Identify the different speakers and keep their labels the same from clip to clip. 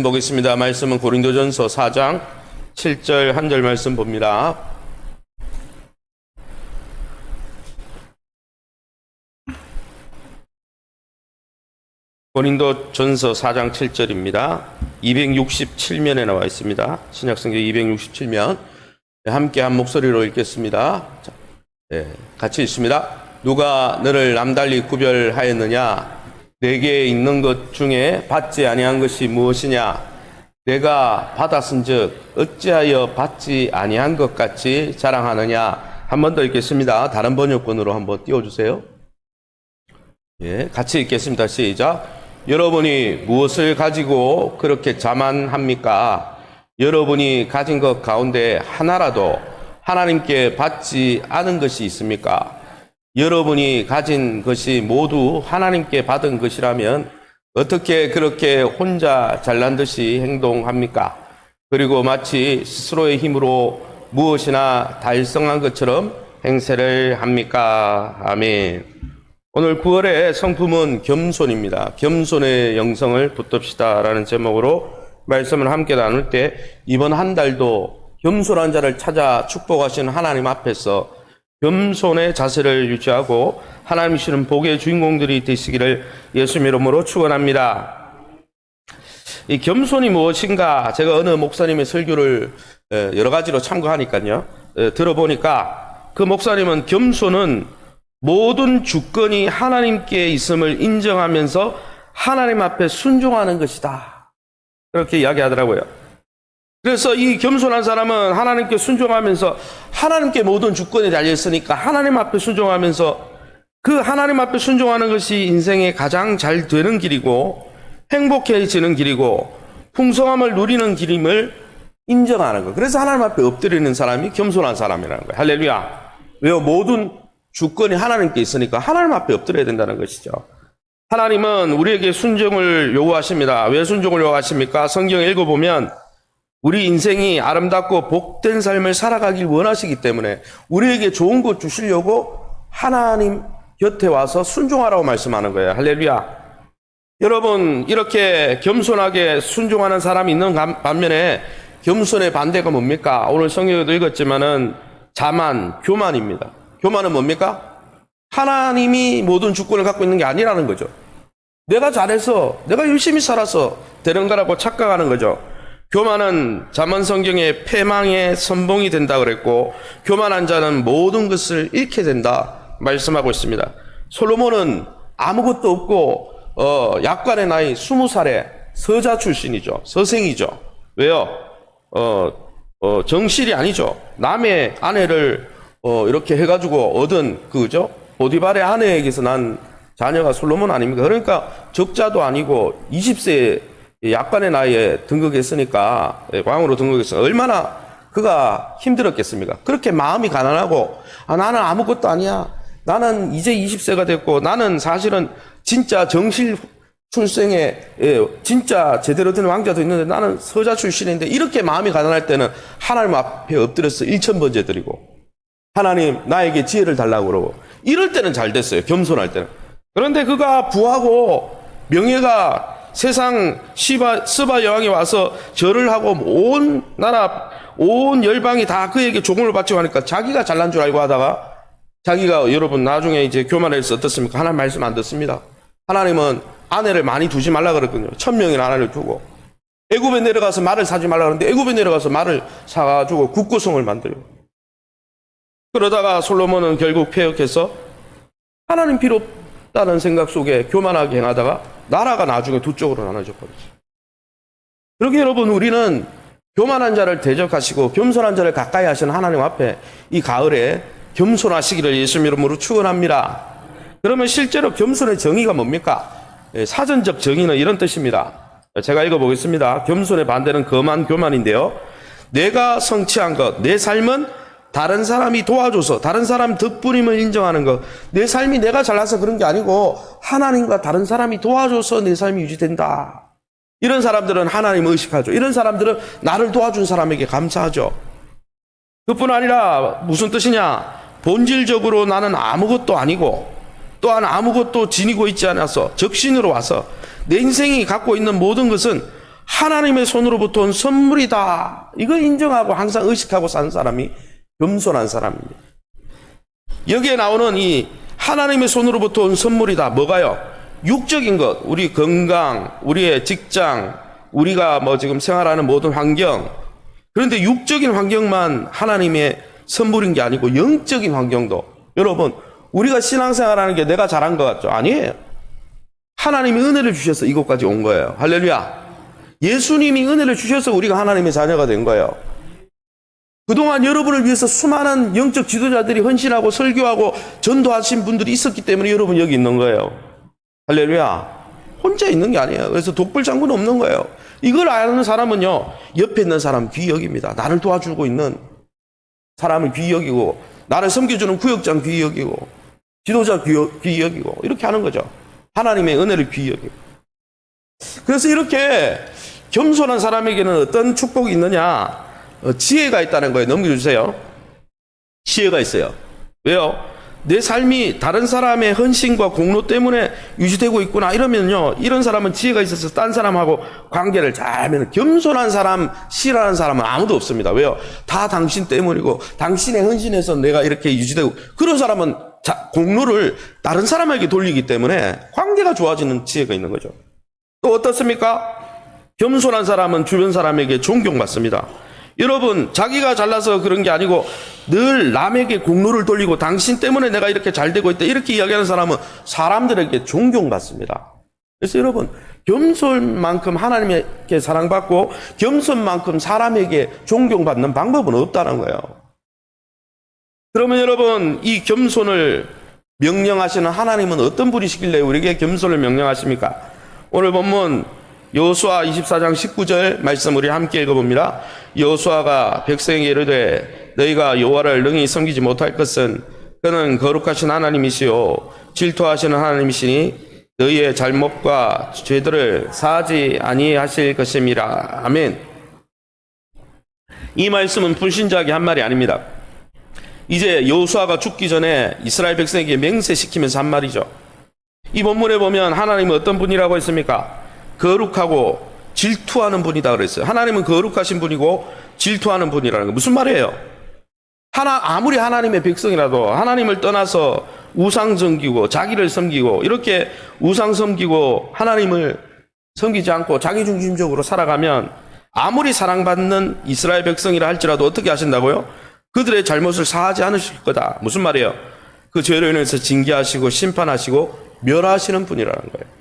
Speaker 1: 보겠습니다. 말씀은 고린도전서 4장 7절 한 절 말씀 봅니다. 고린도전서 4장 7절입니다. 267면에 나와 있습니다. 신약성경 267면. 함께 한 목소리로 읽겠습니다. 같이 읽습니다. 누가 너를 남달리 구별하였느냐? 내게 있는 것 중에 받지 아니한 것이 무엇이냐? 내가 받았은즉 어찌하여 받지 아니한 것 같이 자랑하느냐? 한 번 더 읽겠습니다. 다른 번역본으로 한번 띄워주세요. 같이 읽겠습니다. 시작. 여러분이 무엇을 가지고 그렇게 자만합니까? 여러분이 가진 것 가운데 하나라도 하나님께 받지 않은 것이 있습니까? 여러분이 가진 것이 모두 하나님께 받은 것이라면 어떻게 그렇게 혼자 잘난 듯이 행동합니까? 그리고 마치 스스로의 힘으로 무엇이나 달성한 것처럼 행세를 합니까? 아멘. 오늘 9월의 성품은 겸손입니다. 겸손의 영성을 붙듭시다 라는 제목으로 말씀을 함께 나눌 때 이번 한 달도 겸손한 자를 찾아 축복하시는 하나님 앞에서 겸손의 자세를 유지하고 하나님이 주시는 복의 주인공들이 되시기를 예수님 이름으로 축원합니다. 이 겸손이 무엇인가 제가 어느 목사님의 설교를 여러 가지로 참고하니까요. 들어보니까 그 목사님은 겸손은 모든 주권이 하나님께 있음을 인정하면서 하나님 앞에 순종하는 것이다. 그렇게 이야기하더라고요. 그래서 이 겸손한 사람은 하나님께 순종하면서 하나님께 모든 주권이 달려있으니까 하나님 앞에 순종하면서 그 하나님 앞에 순종하는 것이 인생에 가장 잘 되는 길이고 행복해지는 길이고 풍성함을 누리는 길임을 인정하는 것. 그래서 하나님 앞에 엎드리는 사람이 겸손한 사람이라는 거예요. 할렐루야. 왜요? 모든 주권이 하나님께 있으니까 하나님 앞에 엎드려야 된다는 것이죠. 하나님은 우리에게 순종을 요구하십니다. 왜 순종을 요구하십니까? 성경 읽어보면 우리 인생이 아름답고 복된 삶을 살아가길 원하시기 때문에 우리에게 좋은 것 주시려고 하나님 곁에 와서 순종하라고 말씀하는 거예요. 할렐루야. 여러분, 이렇게 겸손하게 순종하는 사람이 있는 반면에 겸손의 반대가 뭡니까? 오늘 성경에도 읽었지만은 자만, 교만입니다. 교만은 뭡니까? 하나님이 모든 주권을 갖고 있는 게 아니라는 거죠. 내가 잘해서, 내가 열심히 살아서 되는 거라고 착각하는 거죠. 교만은 잠언 성경에 패망의 선봉이 된다 그랬고 교만한 자는 모든 것을 잃게 된다 말씀하고 있습니다. 솔로몬은 아무것도 없고 약관의 나이 20살에 서자 출신이죠. 서생이죠. 왜요? 정실이 아니죠. 남의 아내를 이렇게 해가지고 얻은 그죠? 보디발의 아내에게서 난 자녀가 솔로몬 아닙니까? 그러니까 적자도 아니고 20세 약간의 나이에 등극했으니까 왕으로 등극했으니까 얼마나 그가 힘들었겠습니까? 그렇게 마음이 가난하고 나는 아무것도 아니야. 나는 이제 20세가 됐고 나는 사실은 진짜 정실 출생에 진짜 제대로 된 왕자도 있는데 나는 서자 출신인데 이렇게 마음이 가난할 때는 하나님 앞에 엎드려서 1000번째 드리고 하나님 나에게 지혜를 달라고 그러고 이럴 때는 잘 됐어요. 겸손할 때는. 그런데 그가 부하고 명예가 세상 스바 여왕이 와서 절을 하고 온 나라 온 열방이 다 그에게 조공을 바치고 하니까 자기가 잘난 줄 알고 하다가 자기가 여러분 나중에 이제 교만해서 어떻습니까? 하나님 말씀 안 듣습니다. 하나님은 아내를 많이 두지 말라 그랬거든요. 1000명이나 아내를 두고 애굽에 내려가서 말을 사지 말라 그러는데 애굽에 내려가서 말을 사가지고 국고성을 만들어요. 그러다가 솔로몬은 결국 폐역해서 하나님 필요 없다는 생각 속에 교만하게 행하다가 나라가 나중에 두 쪽으로 나눠져 버렸어요. 그렇게 여러분 우리는 교만한 자를 대적하시고 겸손한 자를 가까이 하시는 하나님 앞에 이 가을에 겸손하시기를 예수님 이름으로 축원합니다. 그러면 실제로 겸손의 정의가 뭡니까? 사전적 정의는 이런 뜻입니다. 제가 읽어보겠습니다. 겸손의 반대는 거만 교만인데요. 내가 성취한 것, 내 삶은 다른 사람이 도와줘서 다른 사람 덕분임을 인정하는 것. 내 삶이 내가 잘나서 그런 게 아니고 하나님과 다른 사람이 도와줘서 내 삶이 유지된다. 이런 사람들은 하나님을 의식하죠. 이런 사람들은 나를 도와준 사람에게 감사하죠. 그뿐 아니라 무슨 뜻이냐? 본질적으로 나는 아무것도 아니고 또한 아무것도 지니고 있지 않아서 적신으로 와서 내 인생이 갖고 있는 모든 것은 하나님의 손으로부터 온 선물이다. 이걸 인정하고 항상 의식하고 사는 사람이 겸손한 사람입니다. 여기에 나오는 이 하나님의 손으로부터 온 선물이다. 뭐가요? 육적인 것, 우리 건강, 우리의 직장, 우리가 지금 생활하는 모든 환경. 그런데 육적인 환경만 하나님의 선물인 게 아니고 영적인 환경도. 여러분, 우리가 신앙생활하는 게 내가 잘한 것 같죠? 아니에요. 하나님이 은혜를 주셔서 이곳까지 온 거예요. 할렐루야. 예수님이 은혜를 주셔서 우리가 하나님의 자녀가 된 거예요. 그동안 여러분을 위해서 수많은 영적 지도자들이 헌신하고 설교하고 전도하신 분들이 있었기 때문에 여러분 여기 있는 거예요. 할렐루야. 혼자 있는 게 아니에요. 그래서 독불장군은 없는 거예요. 이걸 아는 사람은요, 옆에 있는 사람 귀히 여깁니다. 나를 도와주고 있는 사람을 귀히 여기고, 나를 섬겨주는 구역장 귀히 여기고, 지도자 귀히 여기고, 이렇게 하는 거죠. 하나님의 은혜를 귀히 여기고. 그래서 이렇게 겸손한 사람에게는 어떤 축복이 있느냐? 지혜가 있다는 거예요. 넘겨주세요. 지혜가 있어요. 왜요? 내 삶이 다른 사람의 헌신과 공로 때문에 유지되고 있구나 이러면요, 이런 사람은 지혜가 있어서 딴 사람하고 관계를 잘 하면, 겸손한 사람, 싫어하는 사람은 아무도 없습니다. 왜요? 다 당신 때문이고 당신의 헌신에서 내가 이렇게 유지되고, 그런 사람은 공로를 다른 사람에게 돌리기 때문에 관계가 좋아지는 지혜가 있는 거죠. 또 어떻습니까? 겸손한 사람은 주변 사람에게 존경받습니다. 여러분, 자기가 잘나서 그런 게 아니고 늘 남에게 공로를 돌리고 당신 때문에 내가 이렇게 잘 되고 있다 이렇게 이야기하는 사람은 사람들에게 존경받습니다. 그래서 여러분, 겸손만큼 하나님께 사랑받고 겸손만큼 사람에게 존경받는 방법은 없다는 거예요. 그러면 여러분, 이 겸손을 명령하시는 하나님은 어떤 분이시길래 우리에게 겸손을 명령하십니까? 오늘 본문 여호수아 24장 19절 말씀 우리 함께 읽어봅니다. 여호수아가 백성에게 이르되 너희가 여호와를 능히 섬기지 못할 것은 그는 거룩하신 하나님이시요 질투하시는 하나님이시니 너희의 잘못과 죄들을 사하지 아니하실 것임이라. 아멘. 이 말씀은 불신자에게 한 말이 아닙니다. 이제 여호수아가 죽기 전에 이스라엘 백성에게 맹세시키면서 한 말이죠. 이 본문에 보면 하나님은 어떤 분이라고 했습니까? 거룩하고 질투하는 분이다 그랬어요. 하나님은 거룩하신 분이고 질투하는 분이라는 거 무슨 말이에요? 아무리 하나님의 백성이라도 하나님을 떠나서 우상 섬기고 자기를 섬기고 이렇게 우상 섬기고 하나님을 섬기지 않고 자기중심적으로 살아가면 아무리 사랑받는 이스라엘 백성이라 할지라도 어떻게 하신다고요? 그들의 잘못을 사하지 않으실 거다. 무슨 말이에요? 그 죄로 인해서 징계하시고 심판하시고 멸하시는 분이라는 거예요.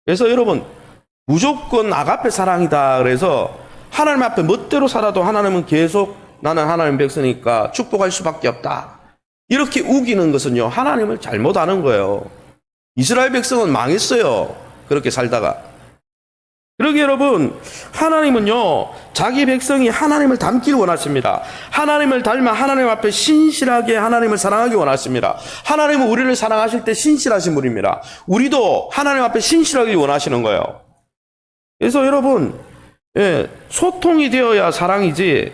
Speaker 1: 그래서 여러분, 무조건 아가페 사랑이다 그래서 하나님 앞에 멋대로 살아도 하나님은 계속 나는 하나님 백성이니까 축복할 수밖에 없다 이렇게 우기는 것은요, 하나님을 잘못 아는 거예요. 이스라엘 백성은 망했어요, 그렇게 살다가. 그러게 여러분, 하나님은요 자기 백성이 하나님을 닮기를 원하십니다. 하나님을 닮아 하나님 앞에 신실하게 하나님을 사랑하기 원하십니다. 하나님은 우리를 사랑하실 때 신실하신 분입니다. 우리도 하나님 앞에 신실하기 원하시는 거예요. 그래서 여러분, 소통이 되어야 사랑이지,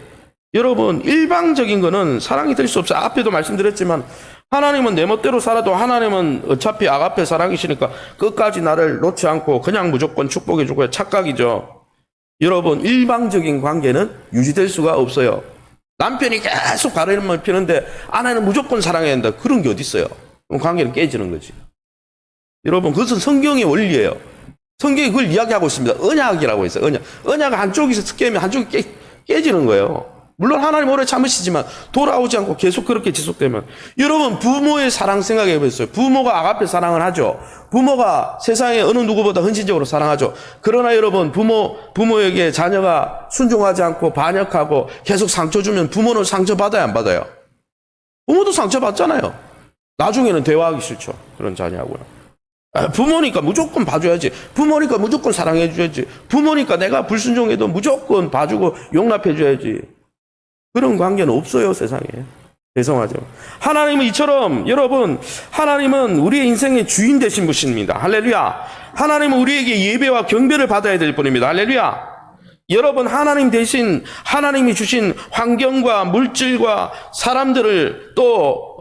Speaker 1: 여러분 일방적인 거는 사랑이 될 수 없어요. 앞에도 말씀드렸지만 하나님은 내 멋대로 살아도 하나님은 어차피 아가페 사랑이시니까 끝까지 나를 놓지 않고 그냥 무조건 축복해 주고요. 착각이죠. 여러분, 일방적인 관계는 유지될 수가 없어요. 남편이 계속 바람을 피는데 아내는 무조건 사랑해야 한다, 그런 게 어디 있어요? 그럼 관계는 깨지는 거지. 여러분, 그것은 성경의 원리예요. 성경이 그걸 이야기하고 있습니다. 언약이라고 했어요. 언약 한쪽에서 깨면 한쪽이 깨지는 거예요. 물론 하나님 오래 참으시지만 돌아오지 않고 계속 그렇게 지속되면, 여러분 부모의 사랑 생각해 보세요. 부모가 아가페 사랑을 하죠. 부모가 세상에 어느 누구보다 헌신적으로 사랑하죠. 그러나 여러분, 부모에게 자녀가 순종하지 않고 반역하고 계속 상처 주면 부모는 상처 받아야 안 받아요? 부모도 상처 받잖아요. 나중에는 대화하기 싫죠, 그런 자녀하고는. 부모니까 무조건 봐줘야지, 부모니까 무조건 사랑해줘야지, 부모니까 내가 불순종해도 무조건 봐주고 용납해줘야지, 그런 관계는 없어요, 세상에. 죄송하죠. 하나님은 이처럼, 여러분, 하나님은 우리의 인생의 주인 되신 분입니다. 할렐루야. 하나님은 우리에게 예배와 경배를 받아야 될 분입니다. 할렐루야. 여러분, 하나님 대신 하나님이 주신 환경과 물질과 사람들을 또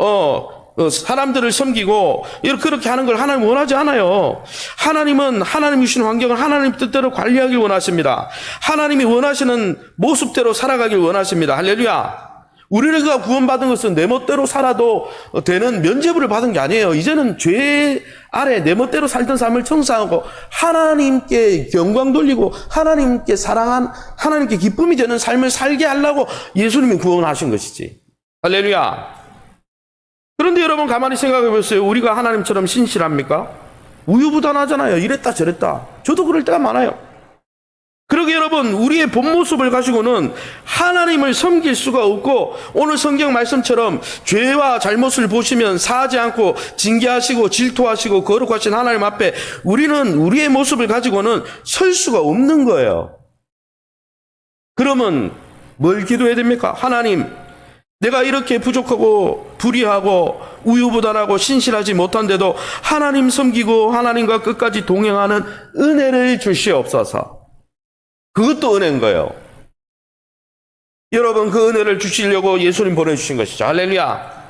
Speaker 1: 사람들을 섬기고 그렇게 하는 걸 하나님 원하지 않아요. 하나님은 하나님이 주신 환경을 하나님 뜻대로 관리하길 원하십니다. 하나님이 원하시는 모습대로 살아가길 원하십니다. 할렐루야. 우리가 구원받은 것은 내 멋대로 살아도 되는 면죄부를 받은 게 아니에요. 이제는 죄 아래 내 멋대로 살던 삶을 청산하고 하나님께 영광 돌리고 하나님께 사랑한 하나님께 기쁨이 되는 삶을 살게 하려고 예수님이 구원하신 것이지. 할렐루야. 그런데 여러분 가만히 생각해 보세요. 우리가 하나님처럼 신실합니까? 우유부단하잖아요. 이랬다 저랬다. 저도 그럴 때가 많아요. 그러게 여러분, 우리의 본 모습을 가지고는 하나님을 섬길 수가 없고, 오늘 성경 말씀처럼 죄와 잘못을 보시면 사하지 않고 징계하시고 질투하시고 거룩하신 하나님 앞에 우리는 우리의 모습을 가지고는 설 수가 없는 거예요. 그러면 뭘 기도해야 됩니까? 하나님, 내가 이렇게 부족하고 불의하고 우유부단하고 신실하지 못한데도 하나님 섬기고 하나님과 끝까지 동행하는 은혜를 주시옵소서. 그것도 은혜인 거예요. 여러분, 그 은혜를 주시려고 예수님 보내주신 것이죠. 할렐루야.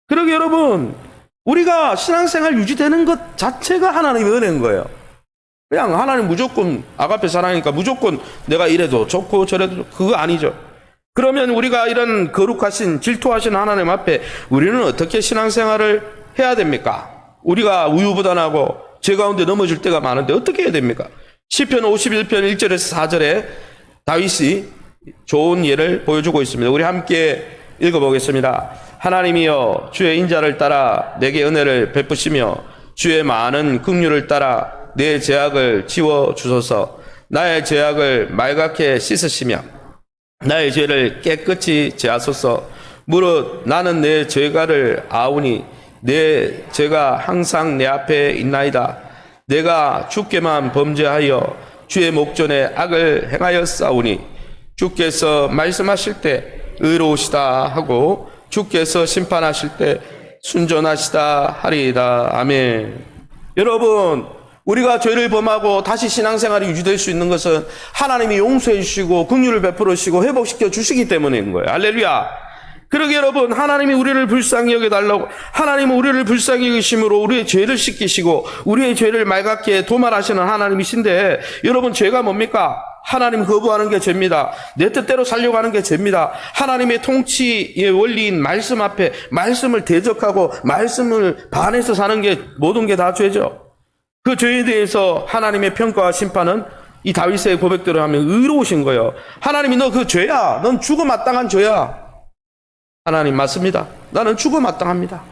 Speaker 1: 그러게 여러분, 우리가 신앙생활 유지되는 것 자체가 하나님의 은혜인 거예요. 그냥 하나님 무조건 아가페 사랑하니까 무조건 내가 이래도 좋고 저래도 좋고, 그거 아니죠. 그러면 우리가 이런 거룩하신 질투하신 하나님 앞에 우리는 어떻게 신앙생활을 해야 됩니까? 우리가 우유부단하고 죄 가운데 넘어질 때가 많은데 어떻게 해야 됩니까? 시편 51편 1절에서 4절에 다윗이 좋은 예를 보여주고 있습니다. 우리 함께 읽어보겠습니다. 하나님이여 주의 인자를 따라 내게 은혜를 베푸시며 주의 많은 긍휼을 따라 내 죄악을 지워주소서. 나의 죄악을 말갛게 씻으시며 나의 죄를 깨끗이 제하소서. 무릇 나는 내 죄가를 아우니 내 죄가 항상 내 앞에 있나이다. 내가 주께만 범죄하여 주의 목전에 악을 행하였사오니 주께서 말씀하실 때 의로우시다 하고 주께서 심판하실 때 순전하시다 하리이다. 아멘. 여러분, 우리가 죄를 범하고 다시 신앙생활이 유지될 수 있는 것은 하나님이 용서해 주시고 긍휼을 베풀어 주시고 회복시켜 주시기 때문인 거예요. 할렐루야. 그러게 여러분, 하나님이 우리를 불쌍히 여겨달라고, 하나님은 우리를 불쌍히 여기심으로 우리의 죄를 씻기시고 우리의 죄를 말갛게 도말하시는 하나님이신데, 여러분, 죄가 뭡니까? 하나님 거부하는 게 죄입니다. 내 뜻대로 살려고 하는 게 죄입니다. 하나님의 통치의 원리인 말씀 앞에 말씀을 대적하고 말씀을 반해서 사는 게 모든 게 다 죄죠. 그 죄에 대해서 하나님의 평가와 심판은 이 다윗의 고백대로 하면 의로우신 거예요. 하나님이 너 그 죄야. 넌 죽어 마땅한 죄야. 하나님 맞습니다. 나는 죽어 마땅합니다.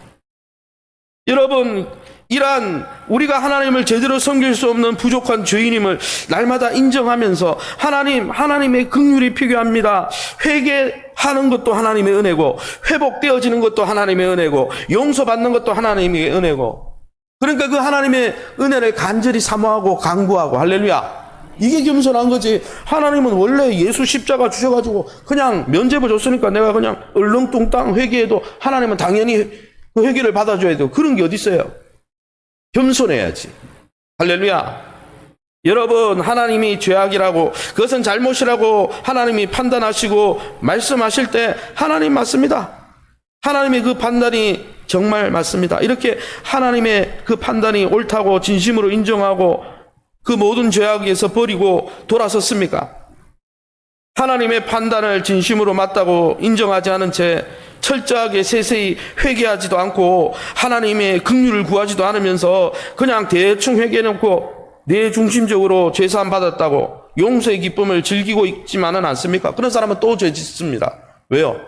Speaker 1: 여러분, 이러한 우리가 하나님을 제대로 섬길 수 없는 부족한 죄인임을 날마다 인정하면서 하나님의 긍휼이 필요합니다. 회개하는 것도 하나님의 은혜고 회복되어지는 것도 하나님의 은혜고 용서받는 것도 하나님의 은혜고, 그러니까 그 하나님의 은혜를 간절히 사모하고 간구하고, 할렐루야. 이게 겸손한 거지. 하나님은 원래 예수 십자가 주셔가지고 그냥 면죄부 줬으니까 내가 그냥 얼렁뚱땅 회개해도 하나님은 당연히 그 회개를 받아줘야 되고, 그런 게 어디 있어요. 겸손해야지. 할렐루야. 여러분, 하나님이 죄악이라고, 그것은 잘못이라고 하나님이 판단하시고 말씀하실 때 하나님 맞습니다. 하나님의 그 판단이 정말 맞습니다. 이렇게 하나님의 그 판단이 옳다고 진심으로 인정하고 그 모든 죄악에서 버리고 돌아섰습니까? 하나님의 판단을 진심으로 맞다고 인정하지 않은 채 철저하게 세세히 회개하지도 않고 하나님의 긍휼을 구하지도 않으면서 그냥 대충 회개해놓고 내 중심적으로 죄사함 받았다고 용서의 기쁨을 즐기고 있지만은 않습니까? 그런 사람은 또 죄 짓습니다. 왜요?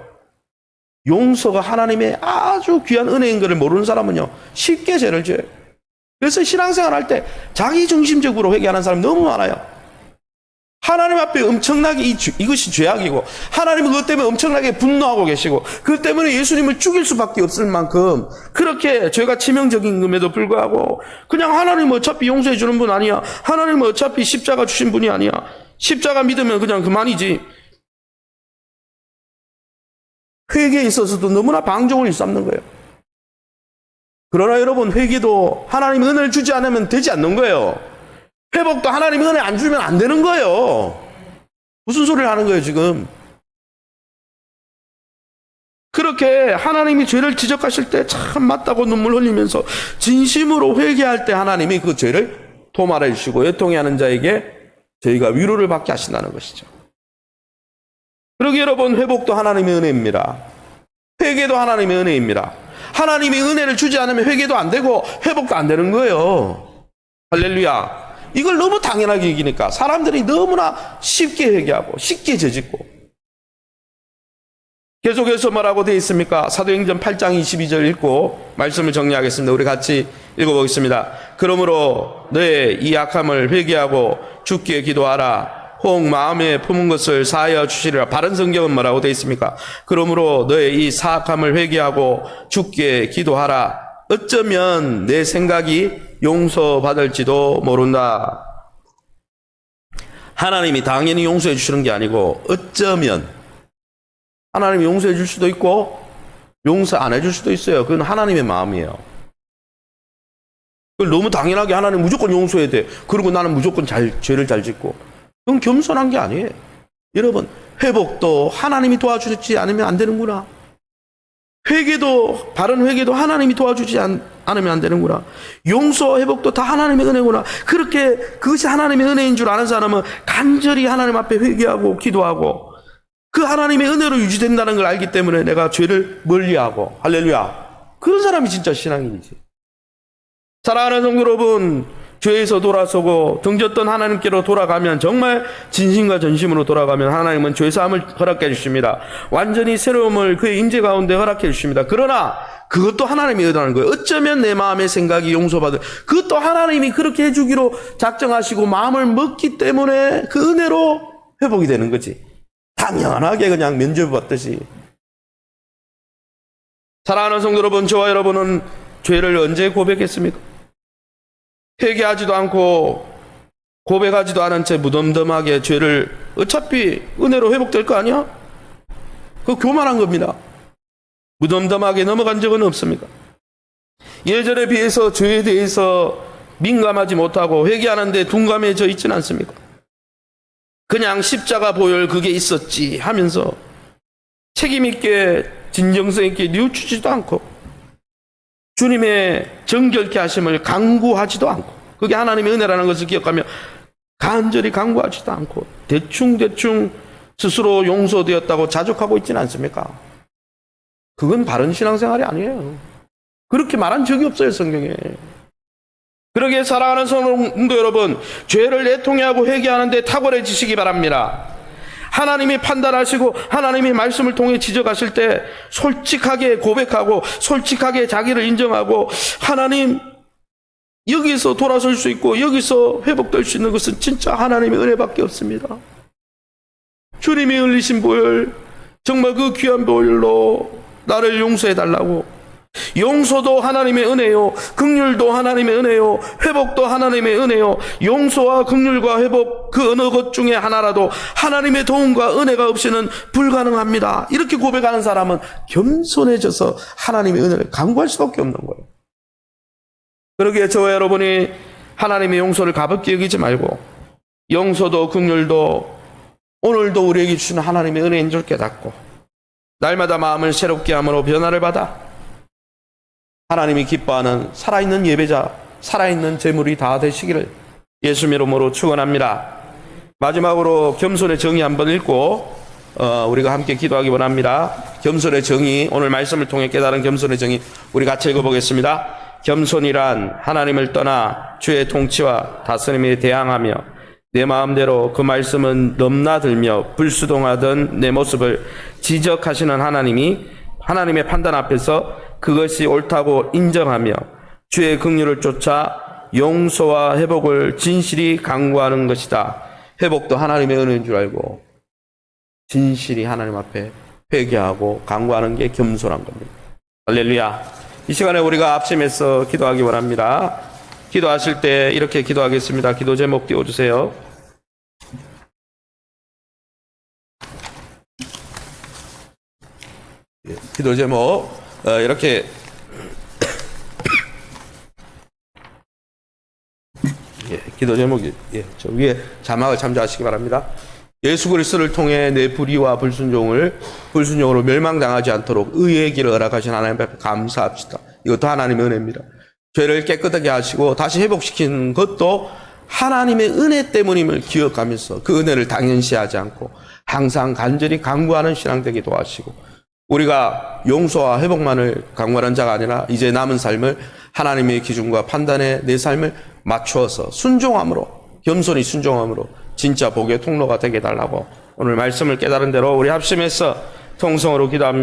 Speaker 1: 용서가 하나님의 아주 귀한 은혜인 것을 모르는 사람은요, 쉽게 죄를 지어요. 그래서 신앙생활 할 때 자기 중심적으로 회개하는 사람이 너무 많아요. 하나님 앞에 엄청나게 이것이 죄악이고 하나님은 그것 때문에 엄청나게 분노하고 계시고 그것 때문에 예수님을 죽일 수밖에 없을 만큼 그렇게 죄가 치명적인 금에도 불구하고 그냥 하나님은 어차피 용서해 주는 분 아니야. 하나님은 어차피 십자가 주신 분이 아니야. 십자가 믿으면 그냥 그만이지. 회개에 있어서도 너무나 방종을 일삼는 거예요. 그러나 여러분, 회개도 하나님이 은혜를 주지 않으면 되지 않는 거예요. 회복도 하나님이 은혜 안 주면 안 되는 거예요. 무슨 소리를 하는 거예요 지금? 그렇게 하나님이 죄를 지적하실 때 참 맞다고 눈물 흘리면서 진심으로 회개할 때 하나님이 그 죄를 도말해 주시고 애통해 하는 자에게 저희가 위로를 받게 하신다는 것이죠. 그러기에 여러분, 회복도 하나님의 은혜입니다. 회개도 하나님의 은혜입니다. 하나님이 은혜를 주지 않으면 회개도 안 되고 회복도 안 되는 거예요. 할렐루야. 이걸 너무 당연하게 여기니까 사람들이 너무나 쉽게 회개하고 쉽게 죄짓고. 계속해서 뭐라고 되어 있습니까? 사도행전 8장 22절 읽고 말씀을 정리하겠습니다. 우리 같이 읽어보겠습니다. 그러므로 너의 이 악함을 회개하고 주께 기도하라. 혹 마음에 품은 것을 사하여 주시리라. 바른 성경은 뭐라고 되어 있습니까? 그러므로 너의 이 사악함을 회개하고 주께 기도하라. 어쩌면 내 생각이 용서받을지도 모른다. 하나님이 당연히 용서해 주시는 게 아니고 어쩌면 하나님이 용서해 줄 수도 있고 용서 안 해줄 수도 있어요. 그건 하나님의 마음이에요. 그걸 너무 당연하게 하나님 무조건 용서해야 돼. 그리고 나는 무조건 죄를 잘 짓고. 그건 겸손한 게 아니에요. 여러분, 회복도 하나님이 도와주지 않으면 안 되는구나. 회개도, 바른 회개도 하나님이 도와주지 않으면 안 되는구나. 용서, 회복도 다 하나님의 은혜구나. 그렇게 그것이 하나님의 은혜인 줄 아는 사람은 간절히 하나님 앞에 회개하고 기도하고 그 하나님의 은혜로 유지된다는 걸 알기 때문에 내가 죄를 멀리하고, 할렐루야, 그런 사람이 진짜 신앙인이지. 사랑하는 성도 여러분, 죄에서 돌아서고 등졌던 하나님께로 돌아가면, 정말 진심과 전심으로 돌아가면 하나님은 죄사함을 허락해 주십니다. 완전히 새로움을 그의 임재 가운데 허락해 주십니다. 그러나 그것도 하나님이 의도하는 거예요. 어쩌면 내 마음의 생각이 용서받을, 그것도 하나님이 그렇게 해주기로 작정하시고 마음을 먹기 때문에 그 은혜로 회복이 되는 거지. 당연하게 그냥 면죄부 받듯이. 사랑하는 성도 여러분, 저와 여러분은 죄를 언제 고백했습니까? 회개하지도 않고 고백하지도 않은 채 무덤덤하게 죄를, 어차피 은혜로 회복될 거 아니야? 그거 교만한 겁니다. 무덤덤하게 넘어간 적은 없습니까? 예전에 비해서 죄에 대해서 민감하지 못하고 회개하는데 둔감해져 있지는 않습니까? 그냥 십자가 보혈 그게 있었지 하면서 책임있게 진정성 있게 뉘우치지도 않고 주님의 정결케 하심을 강구하지도 않고, 그게 하나님의 은혜라는 것을 기억하며 간절히 강구하지도 않고 대충 스스로 용서되었다고 자족하고 있지는 않습니까? 그건 바른 신앙생활이 아니에요. 그렇게 말한 적이 없어요, 성경에. 그러기에 사랑하는 성도 여러분, 죄를 애통해하고 회개하는데 탁월해지시기 바랍니다. 하나님이 판단하시고 하나님이 말씀을 통해 지적하실 때 솔직하게 고백하고 솔직하게 자기를 인정하고, 하나님, 여기서 돌아설 수 있고 여기서 회복될 수 있는 것은 진짜 하나님의 은혜밖에 없습니다. 주님이 흘리신 보혈, 정말 그 귀한 보혈로 나를 용서해 달라고. 용서도 하나님의 은혜요, 긍휼도 하나님의 은혜요, 회복도 하나님의 은혜요. 용서와 긍휼과 회복, 그 어느 것 중에 하나라도 하나님의 도움과 은혜가 없이는 불가능합니다. 이렇게 고백하는 사람은 겸손해져서 하나님의 은혜를 간구할 수밖에 없는 거예요. 그러기에 저와 여러분이 하나님의 용서를 가볍게 여기지 말고 용서도 긍휼도 오늘도 우리에게 주시는 하나님의 은혜인 줄 깨닫고 날마다 마음을 새롭게 함으로 변화를 받아 하나님이 기뻐하는 살아있는 예배자, 살아있는 제물이 다 되시기를 예수님 이름으로 축원합니다. 마지막으로 겸손의 정의 한번 읽고 우리가 함께 기도하기 원합니다. 겸손의 정의, 오늘 말씀을 통해 깨달은 겸손의 정의 우리 같이 읽어보겠습니다. 겸손이란 하나님을 떠나 주의 통치와 다스림에 대항하며 내 마음대로 그 말씀은 넘나들며 불수동하던 내 모습을 지적하시는 하나님의 판단 앞에서 그것이 옳다고 인정하며 주의 긍휼을 쫓아 용서와 회복을 진실이 강구하는 것이다. 회복도 하나님의 은혜인 줄 알고 진실이 하나님 앞에 회개하고 강구하는 게 겸손한 겁니다. 할렐루야. 이 시간에 우리가 앞심해서 기도하기 원합니다. 기도하실 때 이렇게 기도하겠습니다. 기도 제목 띄워주세요. 기도 제목 이렇게 기도 제목이 저 위에 자막을 참조하시기 바랍니다. 예수 그리스도를 통해 내 불의와 불순종으로 멸망당하지 않도록 의의 길을 허락하신 하나님 앞에 감사합시다. 이것도 하나님의 은혜입니다. 죄를 깨끗하게 하시고 다시 회복시키는 것도 하나님의 은혜 때문임을 기억하면서 그 은혜를 당연시하지 않고 항상 간절히 간구하는 신앙 되게 도와주시고, 우리가 용서와 회복만을 강구하는 자가 아니라 이제 남은 삶을 하나님의 기준과 판단에 내 삶을 맞추어서 순종함으로, 겸손히 순종함으로 진짜 복의 통로가 되게 해달라고 오늘 말씀을 깨달은 대로 우리 합심해서 통성으로 기도합니다.